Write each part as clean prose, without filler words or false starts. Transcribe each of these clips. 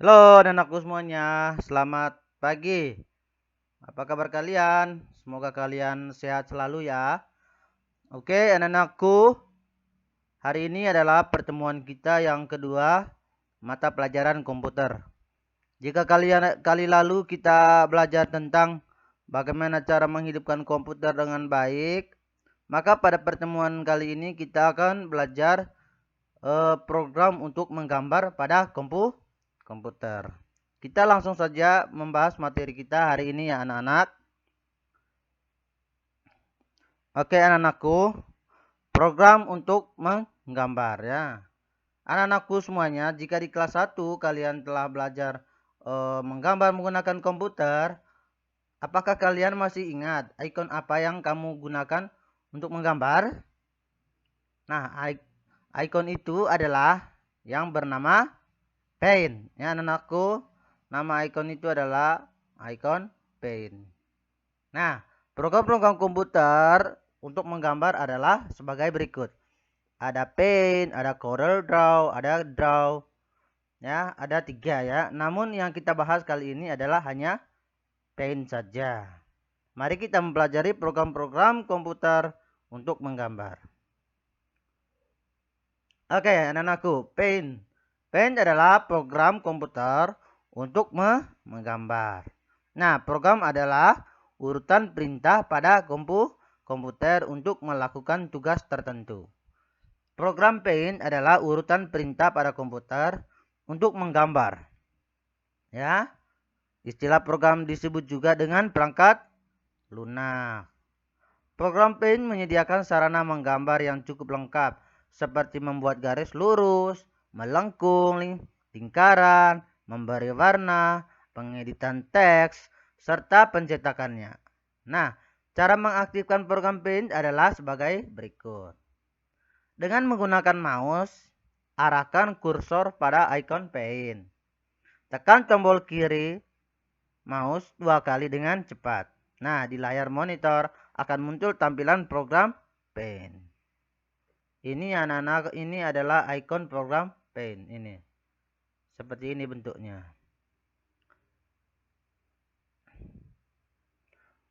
Halo anak-anakku semuanya, selamat pagi. Apa kabar kalian? Semoga kalian sehat selalu ya. Oke, anak-anakku, hari ini adalah pertemuan kita yang kedua, mata pelajaran komputer. Jika kali lalu kita belajar tentang bagaimana cara menghidupkan komputer dengan baik, maka pada pertemuan kali ini kita akan belajar program untuk menggambar pada komputer. Kita langsung saja membahas materi kita hari ini ya anak-anak. Oke anak-anakku, program untuk menggambar ya. Anak-anakku semuanya, jika di kelas 1 kalian telah belajar menggambar menggunakan komputer, apakah kalian masih ingat ikon apa yang kamu gunakan untuk menggambar? Nah, ikon itu adalah yang bernama Paint. Ya anak-anakku, nama ikon itu adalah ikon Paint. Nah, program-program komputer untuk menggambar adalah sebagai berikut. Ada Paint, ada Corel Draw, ada Draw. Ya, ada 3 ya. Namun yang kita bahas kali ini adalah hanya Paint saja. Mari kita mempelajari program-program komputer untuk menggambar. Oke, anak-anakku, Paint. Paint adalah program komputer untuk menggambar. Nah, program adalah urutan perintah pada komputer untuk melakukan tugas tertentu. Program Paint adalah urutan perintah pada komputer untuk menggambar. Ya, istilah program disebut juga dengan perangkat lunak. Program Paint menyediakan sarana menggambar yang cukup lengkap, seperti membuat garis lurus, melengkung, lingkaran, memberi warna, pengeditan teks, serta pencetakannya. Nah, cara mengaktifkan program Paint adalah sebagai berikut. Dengan menggunakan mouse, arahkan kursor pada ikon Paint. Tekan tombol kiri mouse 2 kali dengan cepat. Nah, di layar monitor akan muncul tampilan program Paint. Ini anak-anak, ini adalah ikon program Paint ini. Seperti ini bentuknya.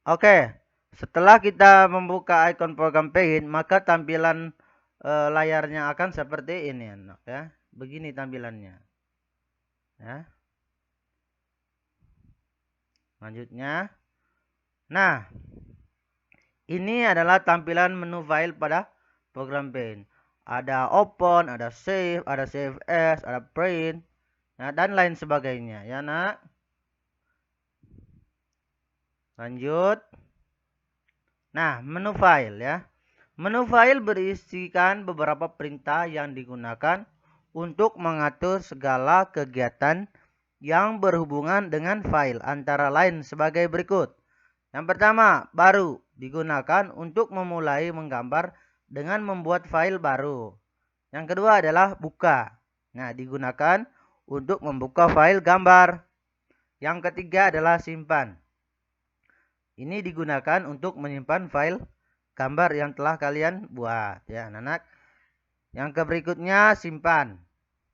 Oke, setelah kita membuka ikon program Paint, maka tampilan layarnya akan seperti ini anak ya. Begini tampilannya. Ya. Selanjutnya. Nah, ini adalah tampilan menu file pada program Paint. Ada open, ada save as, ada print, nah, dan lain sebagainya. Ya nak. Lanjut. Nah, menu file ya. Menu file berisikan beberapa perintah yang digunakan untuk mengatur segala kegiatan yang berhubungan dengan file, antara lain sebagai berikut. Yang pertama, baru digunakan untuk memulai menggambar dengan membuat file baru. Yang kedua adalah buka. Nah, digunakan untuk membuka file gambar. Yang ketiga adalah simpan. Ini digunakan untuk menyimpan file gambar yang telah kalian buat ya, anak-anak. Yang berikutnya simpan.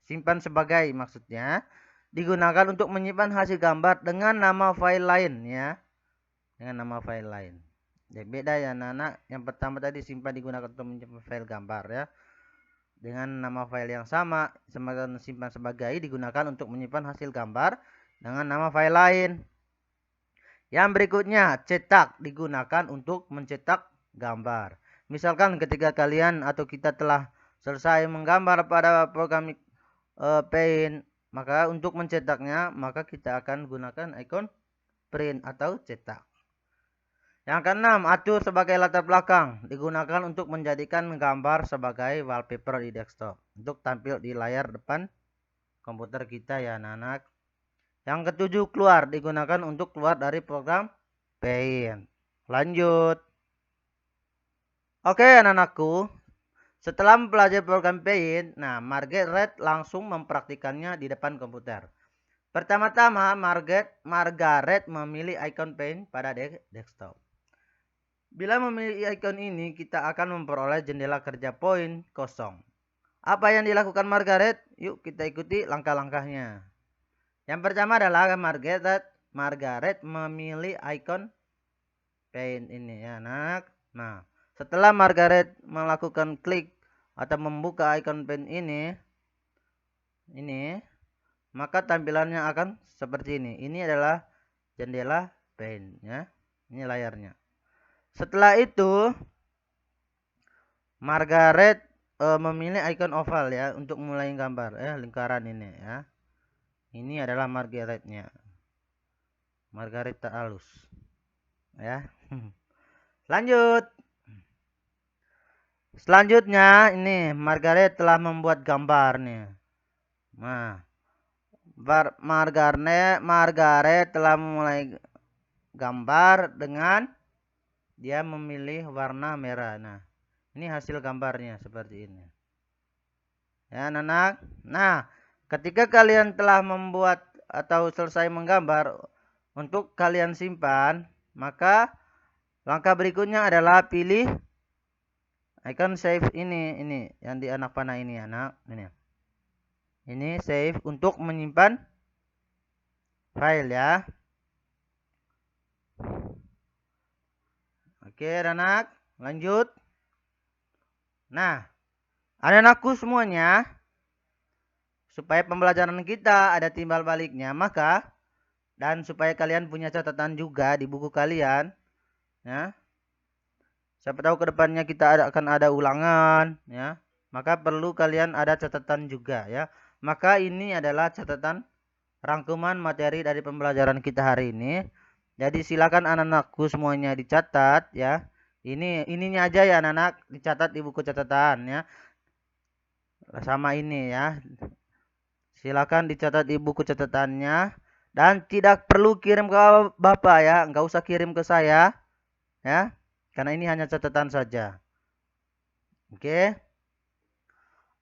Simpan sebagai maksudnya digunakan untuk menyimpan hasil gambar dengan nama file lain ya. Dengan nama file lain. Ya, beda ya anak-anak. Yang pertama tadi simpan digunakan untuk menyimpan file gambar ya. Dengan nama file yang sama, simpan sebagai digunakan untuk menyimpan hasil gambar dengan nama file lain. Yang berikutnya, cetak digunakan untuk mencetak gambar. Misalkan ketika kalian atau kita telah selesai menggambar pada program Paint, maka untuk mencetaknya, maka kita akan gunakan ikon print atau cetak. Yang keenam, atur sebagai latar belakang. Digunakan untuk menjadikan gambar sebagai wallpaper di desktop. Untuk tampil di layar depan komputer kita ya anak-anak. Yang ketujuh, keluar. Digunakan untuk keluar dari program Paint. Lanjut. Oke anak-anakku. Setelah mempelajari program Paint, nah Margaret langsung mempraktikannya di depan komputer. Pertama-tama, Margaret memilih ikon Paint pada desktop. Bila memilih ikon ini, kita akan memperoleh jendela kerja Paint kosong. Apa yang dilakukan Margaret? Yuk kita ikuti langkah-langkahnya. Yang pertama adalah Margaret memilih ikon paint ini ya anak. Nah, setelah Margaret melakukan klik atau membuka ikon paint ini, maka tampilannya akan seperti ini. Ini adalah jendela paint ya. Ini layarnya. Setelah itu Margaret memilih ikon oval ya untuk mulai gambar lingkaran ini ya. Ini adalah Margaretnya. Margaret tak halus. Ya. Lanjut. Selanjutnya ini Margaret telah membuat gambar nih. Nah, Margaret telah memulai gambar dengan dia memilih warna merah. Nah, ini hasil gambarnya seperti ini. Ya, anak. Nah, ketika kalian telah membuat atau selesai menggambar, untuk kalian simpan, maka langkah berikutnya adalah pilih icon save ini yang di anak panah ini anak. Ini save untuk menyimpan file ya. Oke, anak, lanjut. Nah, anak-anakku semuanya, supaya pembelajaran kita ada timbal baliknya, maka dan supaya kalian punya catatan juga di buku kalian, ya. Siapa tahu kedepannya kita akan ada ulangan, ya. Maka perlu kalian ada catatan juga, ya. Maka ini adalah catatan rangkuman materi dari pembelajaran kita hari ini. Jadi silakan anak-anakku semuanya dicatat, ya. Ininya aja ya anak-anak, dicatat di buku catatan, ya. Sama ini ya. Silakan dicatat di buku catatannya. Dan tidak perlu kirim ke Bapak ya, nggak usah kirim ke saya ya, karena ini hanya catatan saja. Oke.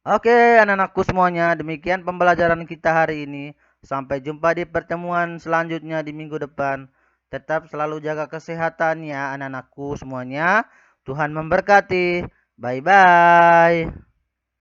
Oke, anak-anakku semuanya, demikian pembelajaran kita hari ini. Sampai jumpa di pertemuan selanjutnya di minggu depan. Tetap selalu jaga kesehatan ya anak-anakku semuanya. Tuhan memberkati. Bye-bye.